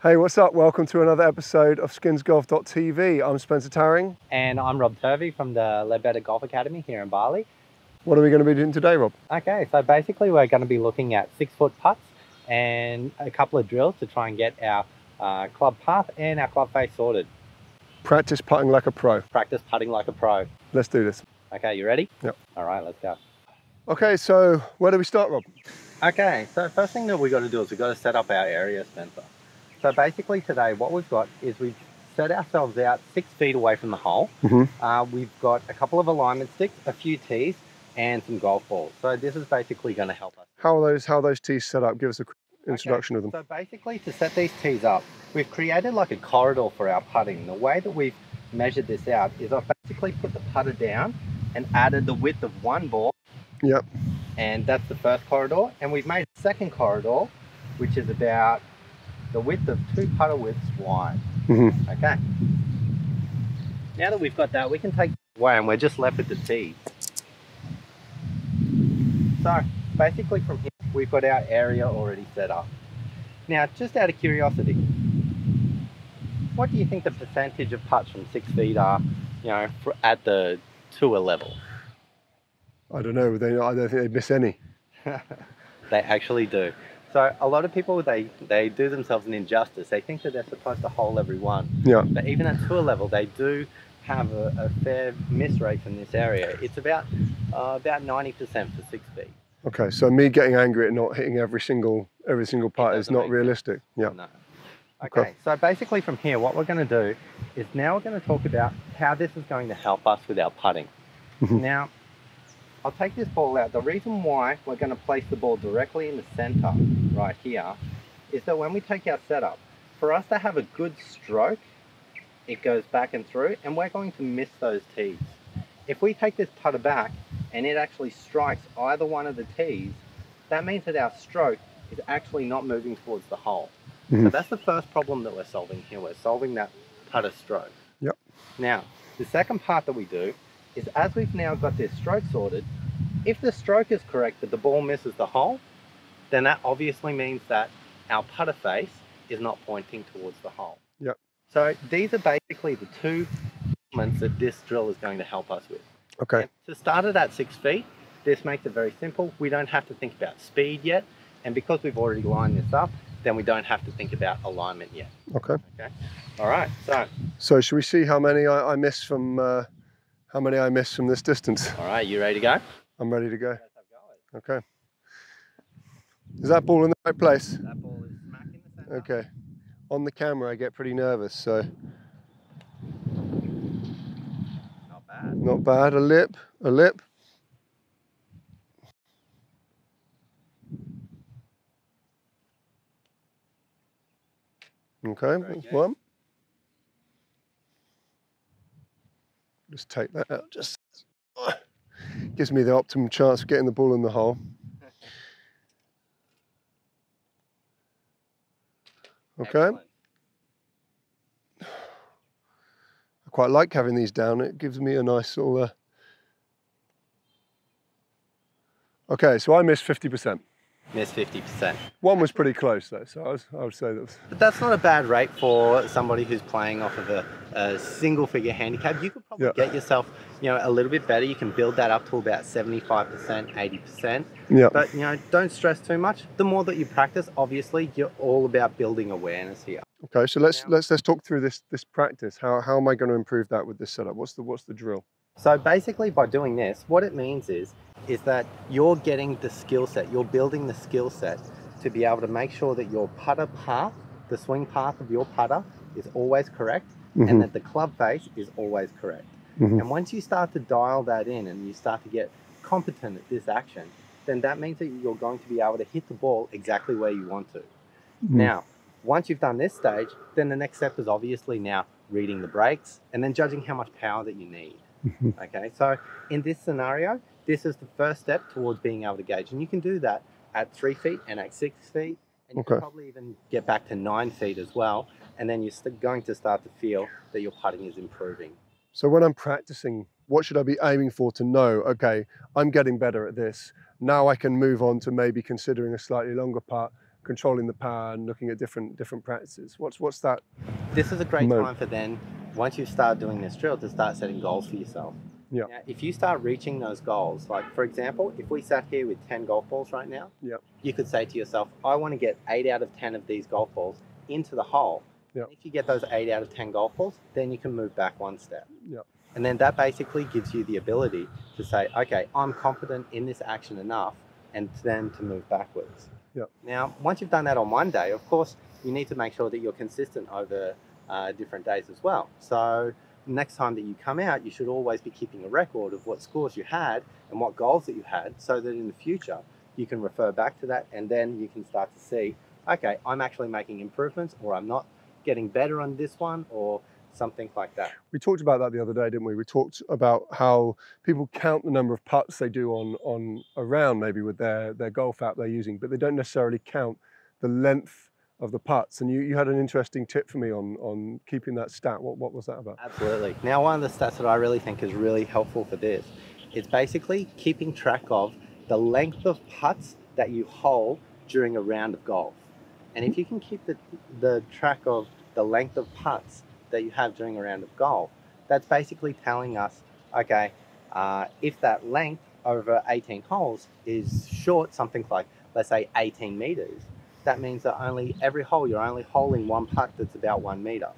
Hey, what's up? Welcome to another episode of skinsgolf.tv. I'm Spencer Tarring. And I'm Rob Turvey from the Ledbetter Golf Academy here in Bali. What are we going to be doing today, Rob? Okay, so basically we're going to be looking at 6-foot putts and a couple of drills to try and get our club path and our club face sorted. Practice putting like a pro. Practice putting like a pro. Let's do this. Okay, you ready? Yep. All right, let's go. Okay, so where do we start, Rob? Okay, so first thing that we got to do is we've got to set up our area, Spencer. So basically today what we've got is we've set ourselves out 6 feet away from the hole. We've got a couple of alignment sticks, a few tees, and some golf balls. So this is basically going to help us. How are those tees set up? Give us a quick introduction of them. So basically to set these tees up, we've created like a corridor for our putting. The way that we've measured this out is I've basically put the putter down and added the width of one ball. Yep. And that's the first corridor. And we've made a second corridor, which is about the width of 2 putter widths wide. Okay. Now that we've got that, we can take it away and we're just left with the tees. So basically from here, we've got our area already set up. Now, just out of curiosity, what do you think the percentage of putts from 6 feet are, at the tour level? I don't know. I don't think they miss any. They actually do. So a lot of people, they do themselves an injustice. They think that they're supposed to hole every one. Yeah. But even at tour level, they do have a fair miss rate in this area. It's about 90% for 6 feet. Okay, so me getting angry at not hitting every single putt is not realistic. Yeah. No. Okay, so basically from here, what we're going to do is now we're going to talk about how this is going to help us with our putting. Now, I'll take this ball out. The reason why we're going to place the ball directly in the center right here is that when we take our setup, for us to have a good stroke, it goes back and through, and we're going to miss those tees. If we take this putter back and it actually strikes either one of the tees, that means that our stroke is actually not moving towards the hole. So that's the first problem that we're solving here. We're solving that putter stroke. Yep. Now, the second part that we do is as we've now got this stroke sorted, if the stroke is correct but the ball misses the hole, then that obviously means that our putter face is not pointing towards the hole. Yep. So these are basically the 2 elements that this drill is going to help us with. Okay. And to start it at 6 feet, this makes it very simple. We don't have to think about speed yet, and because we've already lined this up, then we don't have to think about alignment yet. Okay. Okay. All right. So should we see how many I miss from this distance? All right. You ready to go? I'm ready to go. Okay. Is that ball in the right place? That ball is smack in the center. Okay. On the camera, I get pretty nervous, so. Not bad. Not bad. A lip. Okay, that's one. Just take that out. Just gives me the optimum chance of getting the ball in the hole. Okay. Excellent. I quite like having these down. It gives me a nice little. Okay, so I missed 50%. Missed 50%. One was pretty close though, so I would say that was. But that's not a bad rate for somebody who's playing off of a single figure handicap. You could probably get yourself, a little bit better. You can build that up to about 75%, 80%. Yeah. But don't stress too much. The more that you practice, obviously, you're all about building awareness here. Okay, so let's talk through this practice. How am I going to improve that with this setup? What's the drill? So basically by doing this, what it means is that you're getting the skill set, you're building the skill set to be able to make sure that your putter path, the swing path of your putter is always correct, and that the club face is always correct. And once you start to dial that in and you start to get competent at this action, then that means that you're going to be able to hit the ball exactly where you want to. Now, once you've done this stage, then the next step is obviously now reading the breaks and then judging how much power that you need. Okay, so in this scenario, this is the first step towards being able to gauge. And you can do that at 3 feet and at 6 feet. And you can probably even get back to 9 feet as well. And then you're going to start to feel that your putting is improving. So when I'm practicing, what should I be aiming for to know, okay, I'm getting better at this. Now I can move on to maybe considering a slightly longer putt, controlling the power and looking at different practices? What's that? This is a great moment? time for then, once you start doing this drill, to start setting goals for yourself. Yeah. Now, if you start reaching those goals, like for example, if we sat here with 10 golf balls right now, Yeah. you could say to yourself, I want to get 8 out of 10 of these golf balls into the hole. Yeah. And if you get those 8 out of 10 golf balls, then you can move back one step. Yeah. And then that basically gives you the ability to say, okay, I'm confident in this action enough, and then to move backwards. Yeah. Now, once you've done that on one day, of course, you need to make sure that you're consistent over different days as well. So next time that you come out, you should always be keeping a record of what scores you had and what goals that you had, so that in the future you can refer back to that, and then you can start to see, okay, I'm actually making improvements, or I'm not getting better on this one, or something like that. We talked about that the other day, didn't we? We talked about how people count the number of putts they do on a round, maybe with their golf app they're using, but they don't necessarily count the length of the putts. And you had an interesting tip for me on keeping that stat. What was that about? Absolutely. Now, one of the stats that I really think is really helpful for this, it's basically keeping track of the length of putts that you hole during a round of golf. And if you can keep the track of the length of putts that you have during a round of golf, that's basically telling us, okay, if that length over 18 holes is short, something like, let's say 18 meters, that means that every hole you're only holing one putt that's about 1 meter.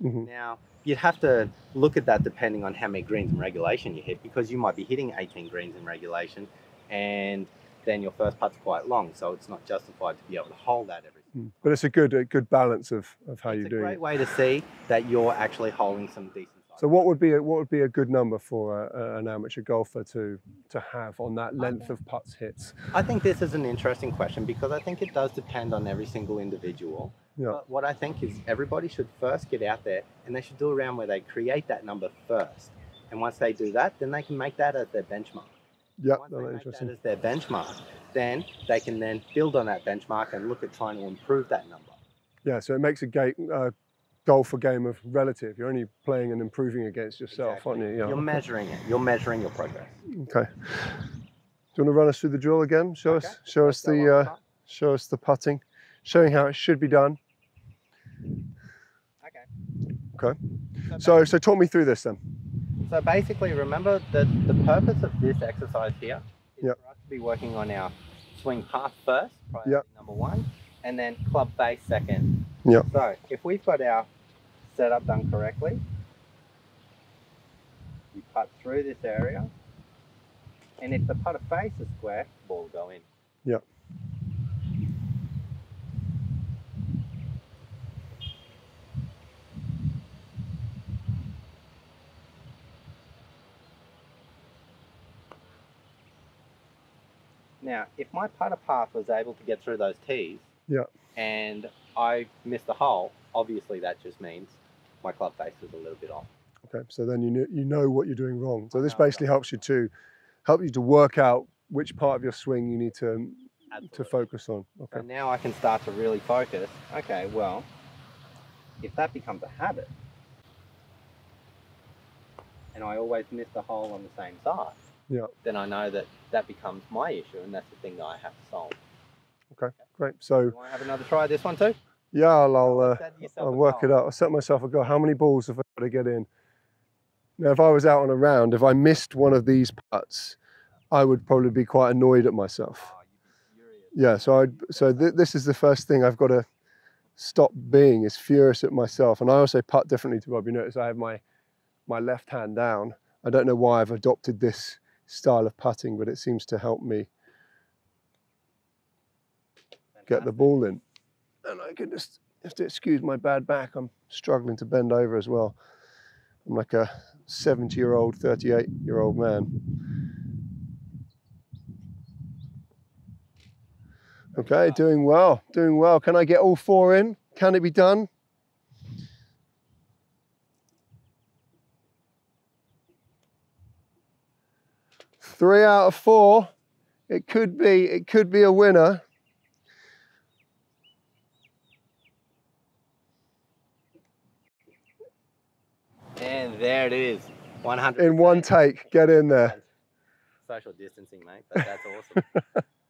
Mm-hmm. Now, you'd have to look at that depending on how many greens in regulation you hit, because you might be hitting 18 greens in regulation, and then your first putt's quite long, so it's not justified to be able to hold that every single time. But it's a good balance of how you're doing it. It's a great way to see that you're actually holding some decent size. So what would be a good number for an amateur golfer to have on that length of putts hits? I think this is an interesting question, because I think it does depend on every single individual. Yeah. But what I think is, everybody should first get out there and they should do a round where they create that number first. And once they do that, then they can make that as their benchmark. Yeah, Once they that's make interesting. that as their benchmark, then they can then build on that benchmark and look at trying to improve that number. Yeah, so it makes golf a game of relative. You're only playing and improving against yourself, Exactly. aren't you? Yeah. You're measuring it. You're measuring your progress. Okay. Do you want to run us through the drill again? Show Okay. us the putting, showing how it should be done. Okay. So talk me through this then. So basically, remember that the purpose of this exercise here is Yep. for us to be working on our swing path first, priority Yep. number one, and then club face second. Yep. So if we've got our setup done correctly, you putt through this area, and if the putter face is square, the ball will go in. Yep. Now, if my putter path was able to get through those tees, Yeah. and I missed the hole, obviously that just means my club face was a little bit off. Okay. So then you know what you're doing wrong. So this know basically helps you to work out which part of your swing you need to Absolutely. focus on. So Okay. now I can start to really focus. Okay, well, if that becomes a habit, and I always miss the hole on the same side, Yeah. then I know that becomes my issue, and that's the thing that I have to solve. Okay. Great. So You want to have another try at this one too? yeah, I'll Set yourself I'll a work goal. it out. I'll set myself a goal. How many balls have I got to get in? Now, if I was out on a round, if I missed one of these putts, I would probably be quite annoyed at myself. Oh, you'd be furious. Yeah, this is the first thing I've got to stop being, is furious at myself. And I also putt differently to Rob. You notice I have my left hand down. I don't know why I've adopted this style of putting, but it seems to help me get the ball in. And I can just have to excuse my bad back. I'm struggling to bend over as well. I'm like a 70-year-old, 38-year-old man. Okay, doing well, doing well. Can I get all four in? Can it be done? Three out of four. It could be a winner. And there it is, 100%. In one take, get in there. Social distancing, mate. That's awesome.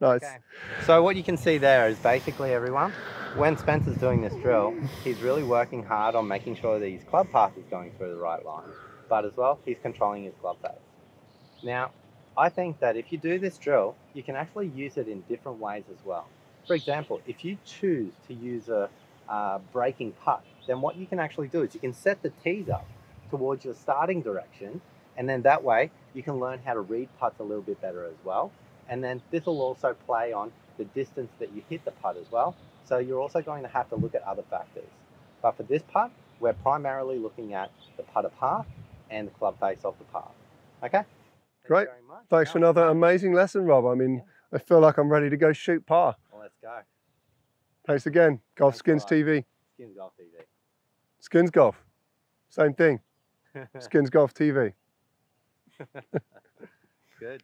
Nice. Okay. So what you can see there is basically, everyone, when Spencer's doing this drill, he's really working hard on making sure that his club path is going through the right line, but as well, he's controlling his club face. Now, I think that if you do this drill, you can actually use it in different ways as well. For example, if you choose to use a breaking putt, then what you can actually do is you can set the tees up towards your starting direction, and then that way you can learn how to read putts a little bit better as well. And then this will also play on the distance that you hit the putt as well. So you're also going to have to look at other factors. But for this putt, we're primarily looking at the putter path and the club face of the path. Okay? Great. Thank you very much. Thanks for another amazing lesson, Rob. I mean, I feel like I'm ready to go shoot par. Well, let's go. Thanks again. Golf Thanks Skins TV. Skins Golf TV. Skins Golf. Same thing. Skins Golf TV. Good.